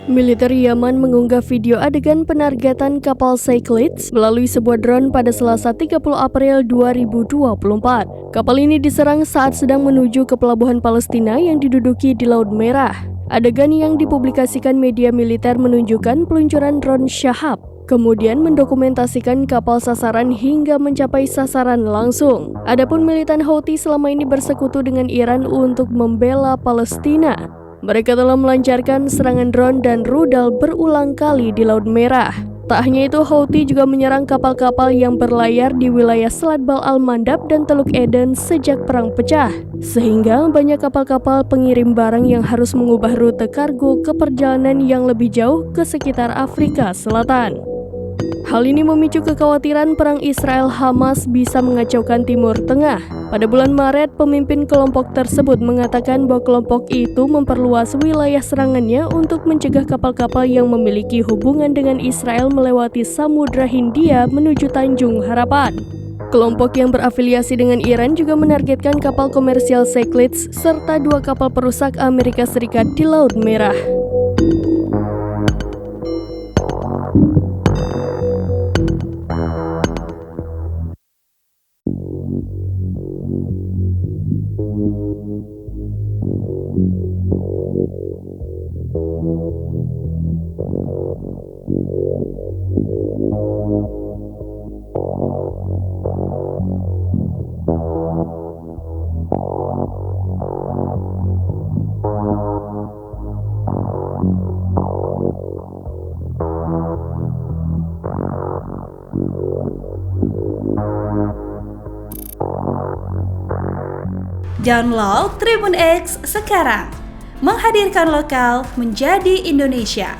Militer Yaman mengunggah video adegan penargetan kapal Cyclades melalui sebuah drone pada Selasa 30 April 2024. Kapal ini diserang saat sedang menuju ke pelabuhan Palestina yang diduduki di Laut Merah. Adegan yang dipublikasikan media militer menunjukkan peluncuran drone Shahab, kemudian mendokumentasikan kapal sasaran hingga mencapai sasaran langsung. Adapun militan Houthi selama ini bersekutu dengan Iran untuk membela Palestina. Mereka telah melancarkan serangan drone dan rudal berulang kali di Laut Merah. Tak hanya itu, Houthi juga menyerang kapal-kapal yang berlayar di wilayah Selat Bab al-Mandab dan Teluk Eden sejak perang pecah, sehingga banyak kapal-kapal pengirim barang yang harus mengubah rute kargo ke perjalanan yang lebih jauh ke sekitar Afrika Selatan. Hal ini memicu kekhawatiran perang Israel-Hamas bisa mengacaukan Timur Tengah. Pada bulan Maret, pemimpin kelompok tersebut mengatakan bahwa kelompok itu memperluas wilayah serangannya untuk mencegah kapal-kapal yang memiliki hubungan dengan Israel melewati Samudra Hindia menuju Tanjung Harapan. Kelompok yang berafiliasi dengan Iran juga menargetkan kapal komersial Cyclades serta 2 kapal perusak Amerika Serikat di Laut Merah. Download Tribun X sekarang, menghadirkan lokal menjadi Indonesia.